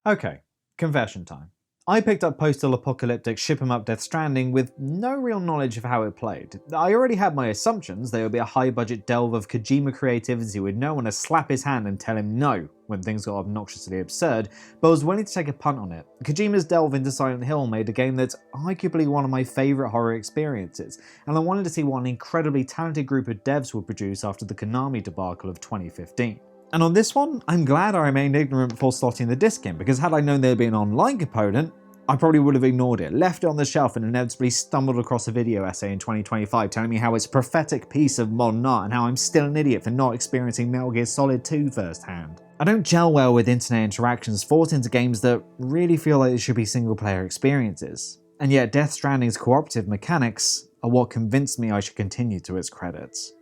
Okay, confession time. I picked up post-apocalyptic ship-em-up Death Stranding with no real knowledge of how it played. I already had my assumptions there would be a high-budget delve of Kojima creativity with no one to slap his hand and tell him no when things got obnoxiously absurd, but I was willing to take a punt on it. Kojima's delve into Silent Hill made a game that's arguably one of my favourite horror experiences, and I wanted to see what an incredibly talented group of devs would produce after the Konami debacle of 2015. And on this one, I'm glad I remained ignorant before slotting the disc in, because had I known there'd be an online component, I probably would have ignored it, left it on the shelf, and inevitably stumbled across a video essay in 2025 telling me how it's a prophetic piece of modern art and how I'm still an idiot for not experiencing Metal Gear Solid 2 firsthand. I don't gel well with internet interactions forced into games that really feel like they should be single-player experiences. And yet Death Stranding's cooperative mechanics are what convinced me I should continue to its credits.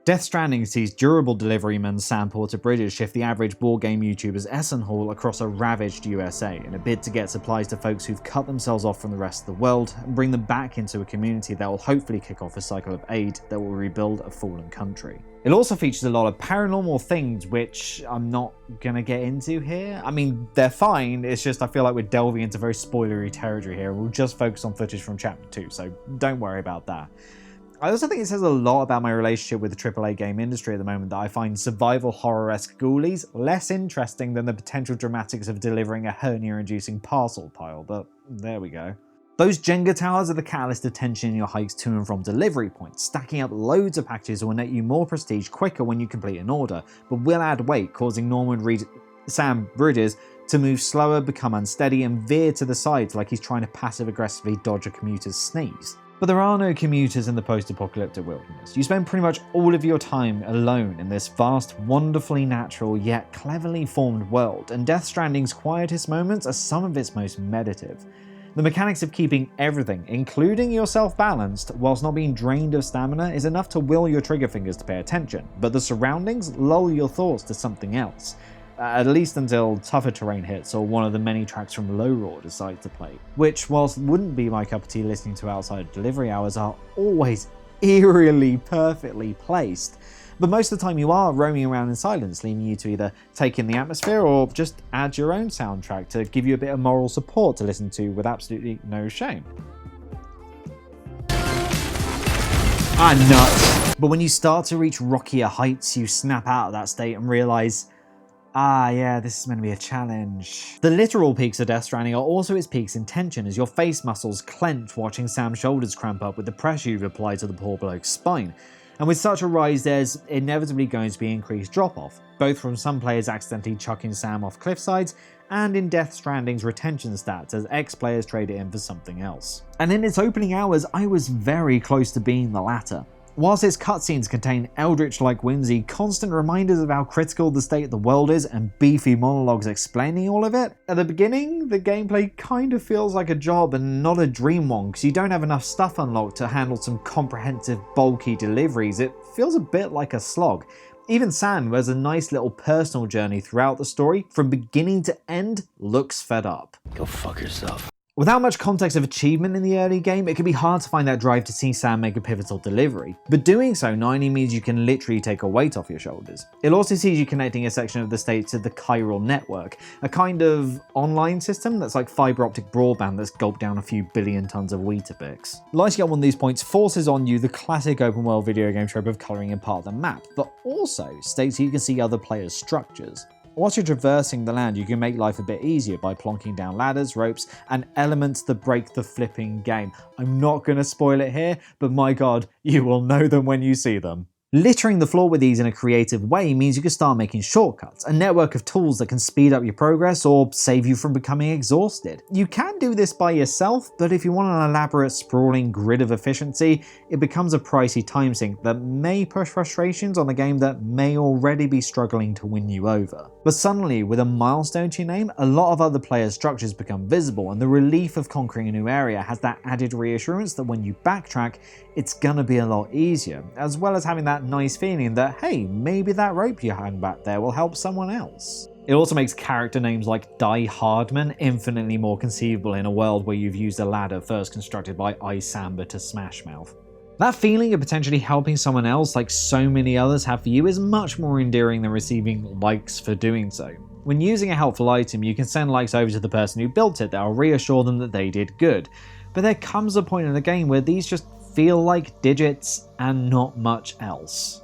Death Stranding sees durable deliverymen sand-ported bridges shift the average board game YouTuber's Essen haul across a ravaged USA in a bid to get supplies to folks who've cut themselves off from the rest of the world and bring them back into a community that will hopefully kick off a cycle of aid that will rebuild a fallen country. It also features a lot of paranormal things, which I'm not gonna get into here. I mean, they're fine, it's just I feel like we're delving into very spoilery territory here. We'll just focus on footage from Chapter 2, so don't worry about that. I also think it says a lot about my relationship with the AAA game industry at the moment that I find survival horror-esque ghoulies less interesting than the potential dramatics of delivering a hernia-inducing parcel pile, but there we go. Those Jenga towers are the catalyst of tension in your hikes to and from delivery points. Stacking up loads of packages will net you more prestige quicker when you complete an order, but will add weight, causing Norman Reed Sam Bridges to move slower, become unsteady, and veer to the sides like he's trying to passive-aggressively dodge a commuter's sneeze. But there are no commuters in the post-apocalyptic wilderness. You spend pretty much all of your time alone in this vast, wonderfully natural yet cleverly formed world, and Death Stranding's quietest moments are some of its most meditative. The mechanics of keeping everything, including yourself, balanced whilst not being drained of stamina is enough to will your trigger fingers to pay attention, but the surroundings lull your thoughts to something else. At least until tougher terrain hits or one of the many tracks from Low Roar decides to play, which, whilst wouldn't be my cup of tea listening to outside of delivery hours, are always eerily perfectly placed. But most of the time you are roaming around in silence, leaving you to either take in the atmosphere or just add your own soundtrack to give you a bit of moral support to listen to with absolutely no shame. Nuts! But when you start to reach rockier heights, you snap out of that state and realise, yeah, this is meant to be a challenge. The literal peaks of Death Stranding are also its peaks in tension as your face muscles clench watching Sam's shoulders cramp up with the pressure you've applied to the poor bloke's spine. And with such a rise, there's inevitably going to be increased drop-off, both from some players accidentally chucking Sam off cliff sides and in Death Stranding's retention stats as ex-players trade it in for something else. And in its opening hours, I was very close to being the latter. Whilst its cutscenes contain eldritch-like whimsy, constant reminders of how critical the state of the world is, and beefy monologues explaining all of it, at the beginning, the gameplay kind of feels like a job and not a dream one, because you don't have enough stuff unlocked to handle some comprehensive, bulky deliveries. It feels a bit like a slog. Even Sam, who has a nice little personal journey throughout the story, from beginning to end, looks fed up. Go fuck yourself. Without much context of achievement in the early game, it can be hard to find that drive to see Sam make a pivotal delivery, but doing so not only means you can literally take a weight off your shoulders, it also sees you connecting a section of the state to the chiral network, a kind of online system that's like fiber optic broadband that's gulped down a few billion tons of Weetabix. Lighting up one of these points forces on you the classic open world video game trope of colouring in part of the map, but also states you can see other players' structures. Whilst you're traversing the land, you can make life a bit easier by plonking down ladders, ropes, and elements that break the flipping game. I'm not going to spoil it here, but my god, you will know them when you see them. Littering the floor with these in a creative way means you can start making shortcuts, a network of tools that can speed up your progress or save you from becoming exhausted. You can do this by yourself, but if you want an elaborate, sprawling grid of efficiency, it becomes a pricey time sink that may push frustrations on a game that may already be struggling to win you over. But suddenly, with a milestone to your name, a lot of other players' structures become visible, and the relief of conquering a new area has that added reassurance that when you backtrack, it's gonna be a lot easier, as well as having that nice feeling that, hey, maybe that rope you hang back there will help someone else. It also makes character names like Die Hardman infinitely more conceivable in a world where you've used a ladder first constructed by Ice Samba to Smash Mouth. That feeling of potentially helping someone else like so many others have for you is much more endearing than receiving likes for doing so. When using a helpful item, you can send likes over to the person who built it that will reassure them that they did good. But there comes a point in the game where these just feel like digits and not much else.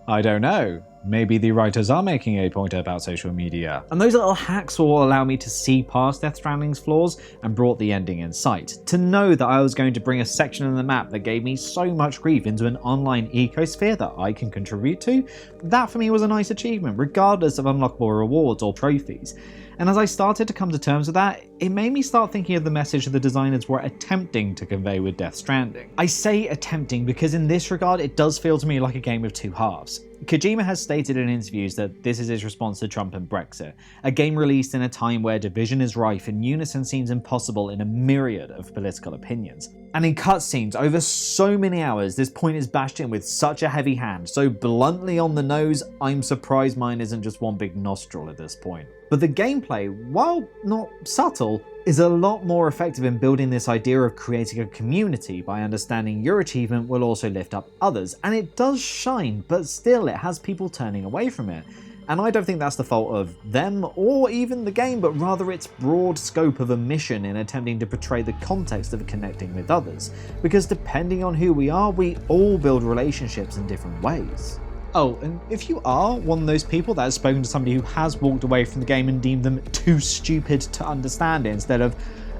I don't know. Maybe the writers are making a point about social media. And those little hacks will allow me to see past Death Stranding's flaws and brought the ending in sight. To know that I was going to bring a section in the map that gave me so much grief into an online ecosphere that I can contribute to, that for me was a nice achievement, regardless of unlockable rewards or trophies. And as I started to come to terms with that, it made me start thinking of the message the designers were attempting to convey with Death Stranding. I say attempting because in this regard it does feel to me like a game of two halves. Kojima has stated in interviews that this is his response to Trump and Brexit, a game released in a time where division is rife and unison seems impossible in a myriad of political opinions. And in cutscenes, over so many hours, this point is bashed in with such a heavy hand, so bluntly on the nose, I'm surprised mine isn't just one big nostril at this point. But the gameplay, while not subtle, is a lot more effective in building this idea of creating a community by understanding your achievement will also lift up others. And it does shine, but still it has people turning away from it. And I don't think that's the fault of them or even the game, but rather its broad scope of omission in attempting to portray the context of connecting with others. Because depending on who we are, we all build relationships in different ways. Oh, and if you are one of those people that has spoken to somebody who has walked away from the game and deemed them too stupid to understand it, instead of,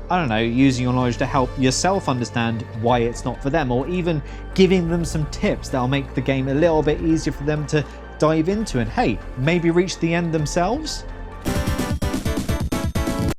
I don't know, using your knowledge to help yourself understand why it's not for them, or even giving them some tips that'll make the game a little bit easier for them to dive into and, hey, maybe reach the end themselves?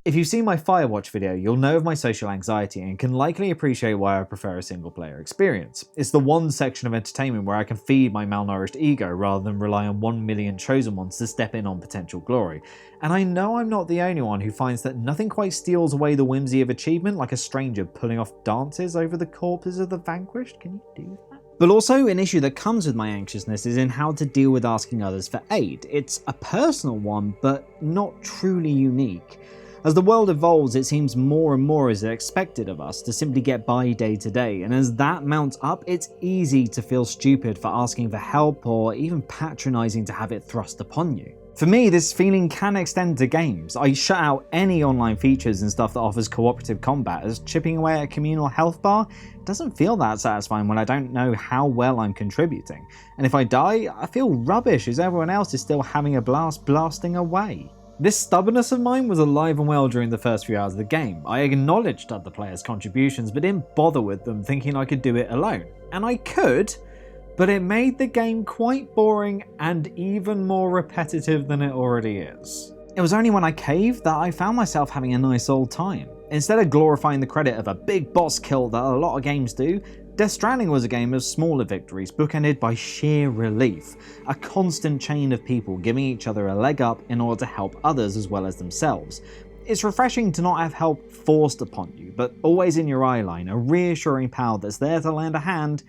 If you've seen my Firewatch video, you'll know of my social anxiety and can likely appreciate why I prefer a single player experience. It's the one section of entertainment where I can feed my malnourished ego rather than rely on 1 million chosen ones to step in on potential glory. And I know I'm not the only one who finds that nothing quite steals away the whimsy of achievement like a stranger pulling off dances over the corpses of the vanquished. Can you do that? But also, an issue that comes with my anxiousness is in how to deal with asking others for aid. It's a personal one, but not truly unique. As the world evolves, it seems more and more is expected of us to simply get by day to day, and as that mounts up, it's easy to feel stupid for asking for help or even patronizing to have it thrust upon you. For me, this feeling can extend to games. I shut out any online features and stuff that offers cooperative combat, as chipping away at a communal health bar doesn't feel that satisfying when I don't know how well I'm contributing. And if I die, I feel rubbish as everyone else is still having a blast blasting away. This stubbornness of mine was alive and well during the first few hours of the game. I acknowledged other players' contributions, but didn't bother with them, thinking I could do it alone. And I could, but it made the game quite boring and even more repetitive than it already is. It was only when I caved that I found myself having a nice old time. Instead of glorifying the credit of a big boss kill that a lot of games do, Death Stranding was a game of smaller victories bookended by sheer relief, a constant chain of people giving each other a leg up in order to help others as well as themselves. It's refreshing to not have help forced upon you, but always in your eye line, a reassuring pal that's there to lend a hand,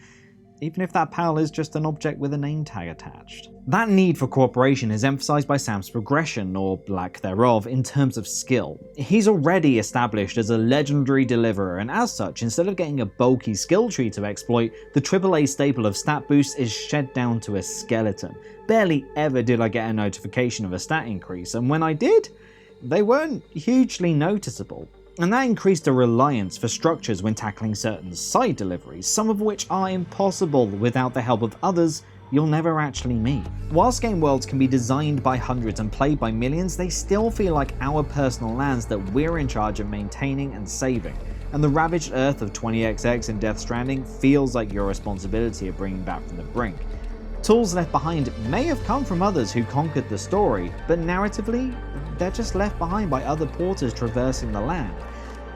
even if that pal is just an object with a name tag attached. That need for cooperation is emphasized by Sam's progression, or lack thereof, in terms of skill. He's already established as a legendary deliverer, and as such, instead of getting a bulky skill tree to exploit, the AAA staple of stat boosts is shed down to a skeleton. Barely ever did I get a notification of a stat increase, and when I did, they weren't hugely noticeable. And that increased a reliance for structures when tackling certain side deliveries, some of which are impossible without the help of others you'll never actually meet. Whilst game worlds can be designed by hundreds and played by millions, they still feel like our personal lands that we're in charge of maintaining and saving. And the ravaged earth of 20XX in Death Stranding feels like your responsibility of bringing back from the brink. Tools left behind may have come from others who conquered the story, but narratively, they're just left behind by other porters traversing the land.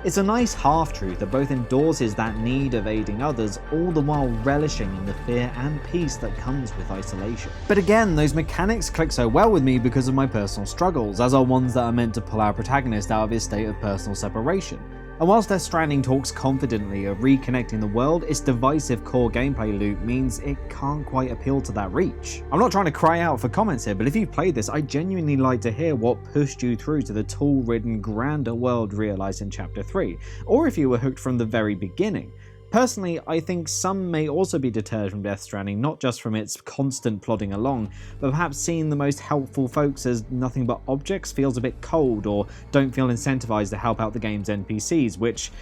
It's a nice half-truth that both endorses that need of aiding others, all the while relishing in the fear and peace that comes with isolation. But again, those mechanics click so well with me because of my personal struggles, as are ones that are meant to pull our protagonist out of his state of personal separation. And whilst Death Stranding talks confidently of reconnecting the world, its divisive core gameplay loop means it can't quite appeal to that reach. I'm not trying to cry out for comments here, but if you've played this, I'd genuinely like to hear what pushed you through to the tool-ridden, grander world realised in Chapter 3, or if you were hooked from the very beginning. Personally, I think some may also be deterred from Death Stranding not just from its constant plodding along, but perhaps seeing the most helpful folks as nothing but objects feels a bit cold, or don't feel incentivized to help out the game's NPCs, which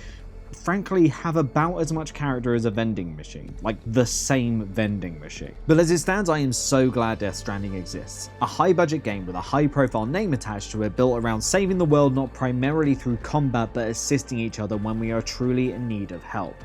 frankly have about as much character as a vending machine, like the same vending machine. But as it stands, I am so glad Death Stranding exists. A high budget game with a high profile name attached to it, built around saving the world not primarily through combat but assisting each other when we are truly in need of help.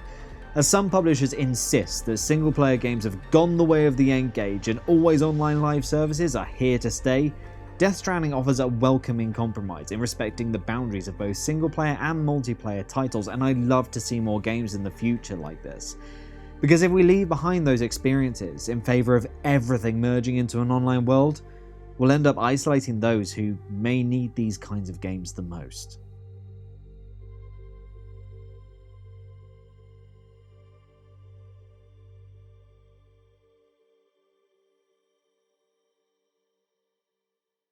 As some publishers insist that single player games have gone the way of the N-Gage and always online live services are here to stay, Death Stranding offers a welcoming compromise in respecting the boundaries of both single-player and multiplayer titles, and I'd love to see more games in the future like this. Because if we leave behind those experiences in favour of everything merging into an online world, we'll end up isolating those who may need these kinds of games the most.